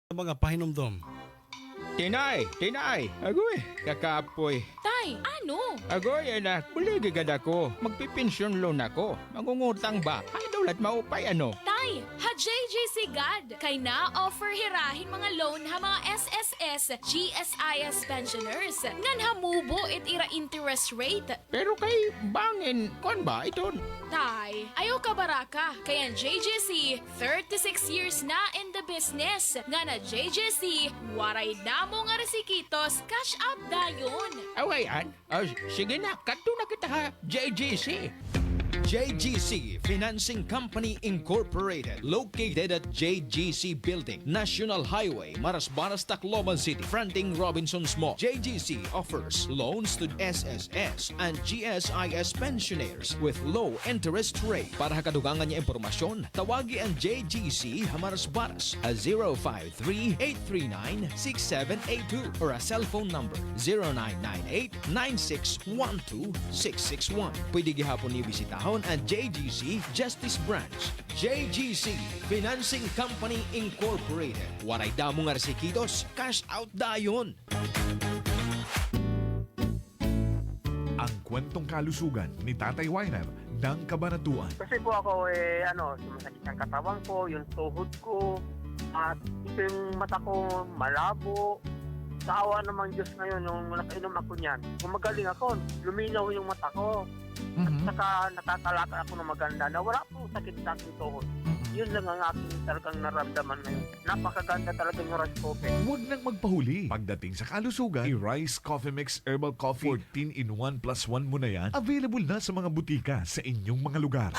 mga pahinumdom. Tinay, agoy, kakapoy. Tay, ano? Agoy, anak, buligigad ako. Magpipensyon loan ako. Mangungutang ba? Ay, daulat maupay, ano? Tay, ha JJC God. Kay na offer hirahin mga loan ha mga SSS, GSIS pensioners. Ngan hamubo it ira interest rate. Pero kay bangin, kon ba ito? Tay, ayaw ka baraka. Kaya ang JJC, 36 years na in the business. Nga na JJC, waray na mo nga resikitos, cash out dayon. Awayan, sige na, kadto na kita ha, JGC. JGC Financing Company Incorporated, located at JGC Building, National Highway, Marasbaras, Tacloban City, fronting Robinson's Mall. JGC offers loans to SSS and GSIS pensioners with low interest rate. Para kadugangan niya impormasyon, tawagi ang JGC Marasbaras at 053-839-6782 or a cellphone number 0998-9612-661. Pwede gihapon ni bisitahon ang JGC Justice Branch. JGC Financing Company Incorporated. Waray damo nga resikitos, cash out dayon. Ang kwentong kalusugan ni Tatay Weiner ng Kabanatuan. Kasi po ako sumasakit ang katawan ko, yung tuhod ko, at ito yung mata ko malabo. Sa awa naman Diyos ngayon, nung nakainom ako niyan, gumagaling ako, luminaw yung mata ko. At saka nakakalakad ako ng maganda na wala pong sakit sa aking tuhod. Yun lang ang aking talagang naramdaman ngayon. Napakaganda talaga yung rice coffee. Huwag nang magpahuli. Pagdating sa kalusugan, i-Rice Coffee Mix Herbal Coffee 14 in 1 plus 1 mo na yan. Available na sa mga butika sa inyong mga lugar.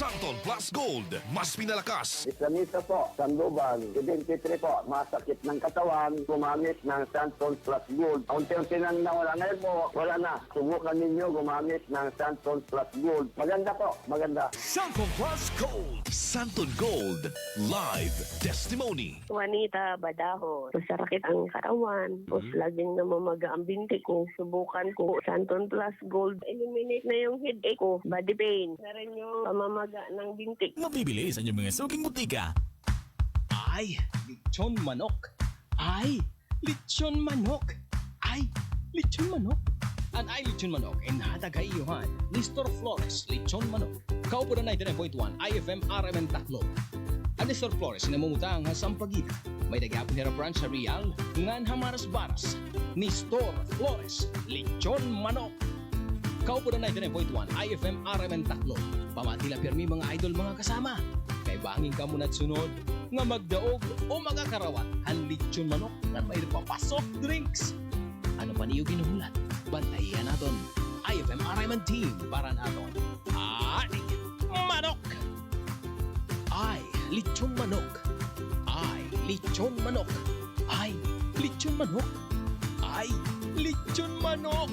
Santon Plus Gold, mas pinalakas. Islamita po, Sandoval, 73 po, masakit ng katawan, gumamit ng Santon Plus Gold. Unti-unti nang nawala. Ngayon po, wala na. Subukan ninyo gumamit ng Santon Plus Gold. Maganda po, maganda. Santon Plus Gold. Santon Gold. Live Testimony. Juanita Badaho. Masakit ang katawan. Tapos laging namamaga ang binti ko. Subukan ko Santon Plus Gold. Eliminate na yung headache ko. Body pain. Na rin yung pamamaga ng binti. Mabibili sa inyong mga suking butika. Ay, lechon manok. Ay, lechon manok. Ay, lechon manok. An ay lechon manok ay nahatag iyuhan ni Store Flores Lechon Manok. Kaupo na 99.1 IFM RMN Tacloban. Ang ni Store Flores namumutang sa Sampaguita. May nagyapon nila branch sa Real, ngan Hamaras Baras. Ni Store Flores Lechon Manok. Kaupo na 99.1 IFM RMN Tacloban. Pamatila pirmi mga idol mga kasama. Kay banging ka muna sunod nga magdaog o magakarawat ang lechon manok na may papasok drinks. Ano pa niyo ginuhulat? Bantayan naton IFM RMN Team para naton ay manok. Ay lechon manok. Ay lechon manok. Ay lechon manok. Ay lechon manok.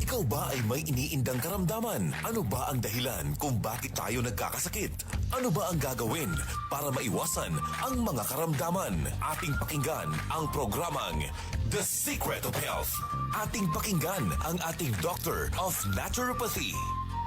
Ikaw ba ay may iniindang karamdaman? Ano ba ang dahilan kung bakit tayo nagkakasakit? Ano ba ang gagawin para maiwasan ang mga karamdaman? Ating pakinggan ang programang The Secret of Health. Ating pakinggan ang ating Doctor of Naturopathy.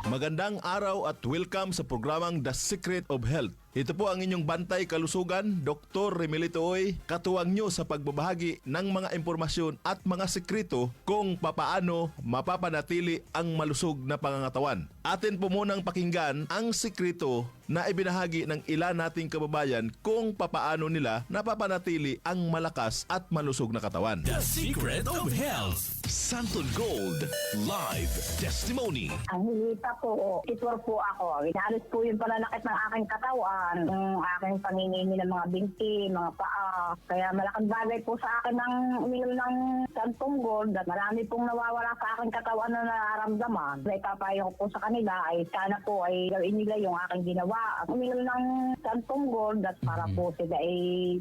Magandang araw at welcome sa programang The Secret of Health. Ito po ang inyong bantay kalusugan, Dr. Remelito Oy, katuwang nyo sa pagbabahagi ng mga impormasyon at mga sekreto kung papaano mapapanatili ang malusog na pangangatawan. Atin po munang pakinggan ang sekreto na ibinahagi ng ilan nating kababayan kung papaano nila napapanatili ang malakas at malusog na katawan. The Secret of Health. Santon Gold Live Testimony. Ang hinita po, titwar po ako. Inalis po yung pananakit ng aking katawan, ng aking paninimi ng mga binti, mga paa. Kaya malaking bagay po sa akin ng uminom ng Santong Gold at marami pong nawawala sa aking katawan na nararamdaman. Kaya ipapayo ko po sa kanila ay sana po ay gawin nila yung aking ginawa. Uminom ng Santong Gold at para po sila ay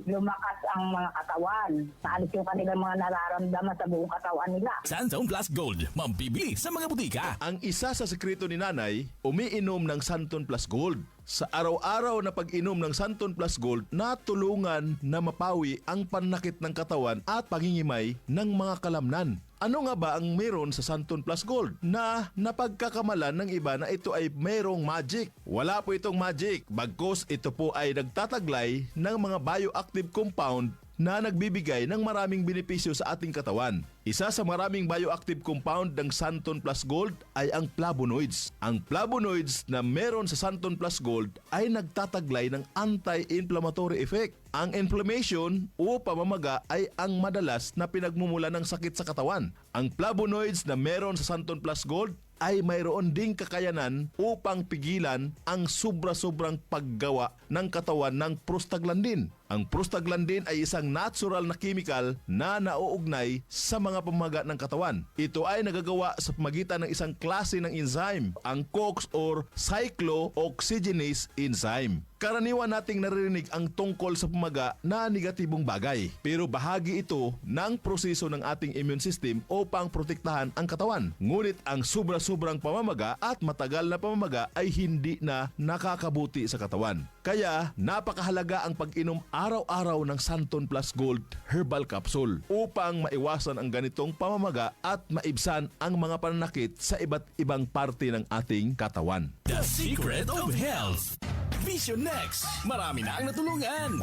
lumakas ang mga katawan. Naalis yung kanilang mga nararamdaman sa buong katawan nila. Santon Plus Gold, mabibili sa mga butika. Ang isa sa sekreto ni Nanay, umiinom ng Santon Plus Gold. Sa araw-araw na pag-inom ng Santon Plus Gold, natulungan na mapawi ang pananakit ng katawan at pangingimay ng mga kalamnan. Ano nga ba ang meron sa Santon Plus Gold na napagkakamalan ng iba na ito ay merong magic? Wala po itong magic, bagkus ito po ay nagtataglay ng mga bioactive compound na nagbibigay ng maraming benepisyo sa ating katawan. Isa sa maraming bioactive compound ng Santon Plus Gold ay ang flavonoids. Ang flavonoids na meron sa Santon Plus Gold ay nagtataglay ng anti-inflammatory effect. Ang inflammation o pamamaga ay ang madalas na pinagmumula ng sakit sa katawan. Ang flavonoids na meron sa Santon Plus Gold ay mayroon ding kakayanan upang pigilan ang sobra-sobrang paggawa ng katawan ng prostaglandin. Ang prostaglandin ay isang natural na chemical na nauugnay sa mga pamamaga ng katawan. Ito ay nagagawa sa pamagitan ng isang klase ng enzyme, ang COX or cyclooxygenase enzyme. Karaniwan nating naririnig ang tungkol sa pamaga na negatibong bagay, pero bahagi ito ng proseso ng ating immune system upang protektahan ang katawan. Ngunit ang sobra-sobrang pamamaga at matagal na pamamaga ay hindi na nakakabuti sa katawan. Kaya napakahalaga ang pag-inom araw-araw ng Santon Plus Gold Herbal Capsule upang maiwasan ang ganitong pamamaga at maibsan ang mga pananakit sa iba't ibang parte ng ating katawan. The Secret of Health. Vision Next. Marami na ang natulungan.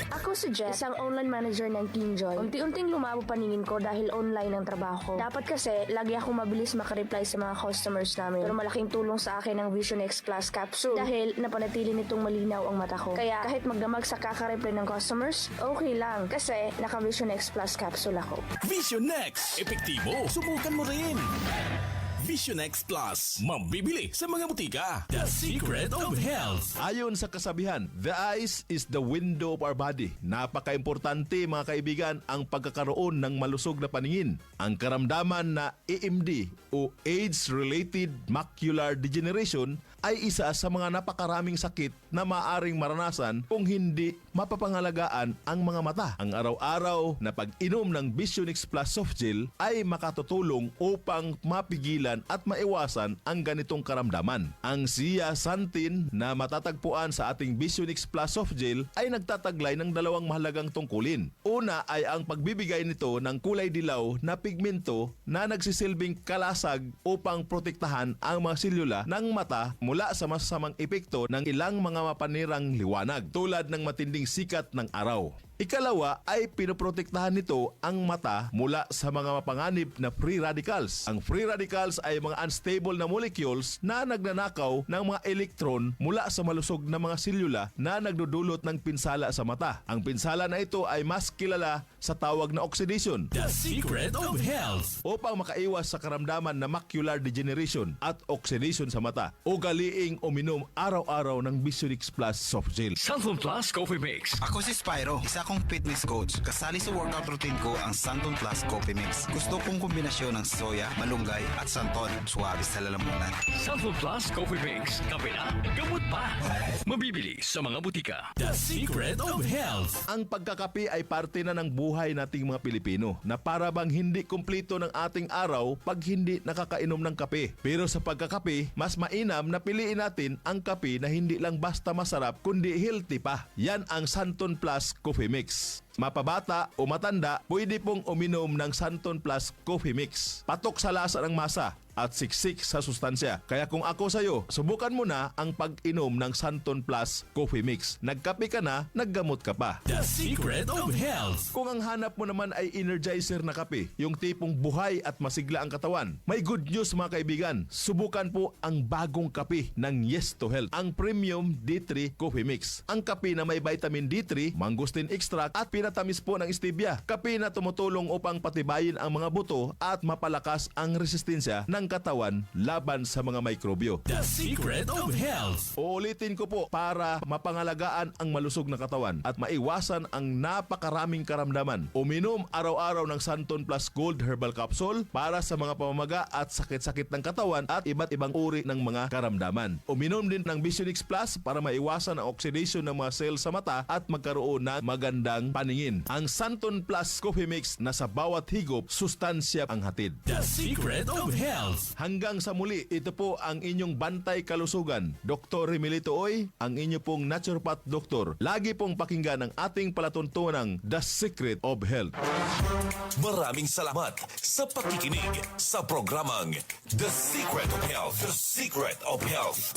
Ako si Jess, isang online manager ng Kingjoy. Unti-unting lumabo paningin ko dahil online ang trabaho ko. Dapat kasi, lagi ako mabilis makareply sa mga customers namin. Pero malaking tulong sa akin ang Vision X Plus Capsule dahil napanatili nitong malinaw ang mata ko. Kaya kahit magdamag sa kakareply ng customers, okay lang kasi naka Vision X Plus Capsule ako. Vision Next. Epektibo. Subukan mo rin. Vision X Plus. Mabibili sa mga butika. The Secret of Health. Ayon sa kasabihan, the eyes is the window of our body. Napaka-importante mga kaibigan ang pagkakaroon ng malusog na paningin. Ang karamdaman na AMD o Age-Related Macular Degeneration ay isa sa mga napakaraming sakit na maaring maranasan kung hindi mapapangalagaan ang mga mata. Ang araw-araw na pag-inom ng Vision X Plus Soft Gel ay makatutulong upang mapigilan at maiwasan ang ganitong karamdaman. Ang zeaxanthin na matatagpuan sa ating Vision X Plus Soft Gel ay nagtataglay ng dalawang mahalagang tungkulin. Una ay ang pagbibigay nito ng kulay dilaw na pigmento na nagsisilbing kalasag upang protektahan ang mga selula ng mata mula sa masasamang epekto ng ilang mga mapanirang liwanag tulad ng matinding sikat ng araw. Ikalawa ay pinoprotektahan nito ang mata mula sa mga mapanganib na free radicals. Ang free radicals ay mga unstable na molecules na nagnanakaw ng mga elektron mula sa malusog na mga selula na nagdudulot ng pinsala sa mata. Ang pinsala na ito ay mas kilala sa tawag na oxidation. The Secret of Health. Upang makaiwas sa karamdaman na macular degeneration at oxidation sa mata, ugaliing uminom araw-araw ng Vision X Plus Soft Gel. Santon Plus Coffee Mix. Ako si Spyro, isa akong fitness coach. Kasali sa workout routine ko ang Santon Plus Coffee Mix. Gusto kong kombinasyon ng soya, malunggay at santon. Suwabe sa lalamunan. Santon Plus Coffee Mix. Kape na, gamot pa. Mabibili sa mga butika. The Secret of Health. Ang pagkakape ay parte na ng buhay nating mga Pilipino na para bang hindi kumpleto ng ating araw pag hindi nakakainom ng kape. Pero sa pagkakape, mas mainam na piliin natin ang kape na hindi lang basta masarap kundi healthy pa. Yan ang Santon Plus Coffee Mix. Mapabata o matanda, pwede pong uminom ng Santon Plus Coffee Mix. Patok sa lasa ng masa at siksik sa sustansya. Kaya kung ako sa'yo, subukan mo na ang pag-inom ng Santon Plus Coffee Mix. Nagkape ka na, naggamot ka pa. The Secret of Health. Kung ang hanap mo naman ay energizer na kape, yung tipong buhay at masigla ang katawan, may good news mga kaibigan. Subukan po ang bagong kape ng Yes to Health, ang Premium D3 Coffee Mix. Ang kape na may vitamin D3, mangosteen extract at pinatamis po ng stevia. Kape na tumutulong upang patibayin ang mga buto at mapalakas ang resistensya ng katawan laban sa mga mikrobyo. The Secret of Health. Uulitin ko po para mapangalagaan ang malusog na katawan at maiwasan ang napakaraming karamdaman. Uminom araw-araw ng Santon Plus Gold Herbal Capsule para sa mga pamamaga at sakit-sakit ng katawan at iba't ibang uri ng mga karamdaman. Uminom din ng Vision X Plus para maiwasan ang oxidation ng mga cells sa mata at magkaroon ng magandang paningin paningin. Ang Santon Plus Coffee Mix na sa bawat higop, sustansya ang hatid. The Secret of Health. Hanggang sa muli, ito po ang inyong bantay kalusugan. Dr. Remilito Oy, ang inyo pong naturopath doktor. Lagi pong pakinggan ang ating palatuntunang The Secret of Health. Maraming salamat sa pakikinig sa programang The Secret of Health. The Secret of Health.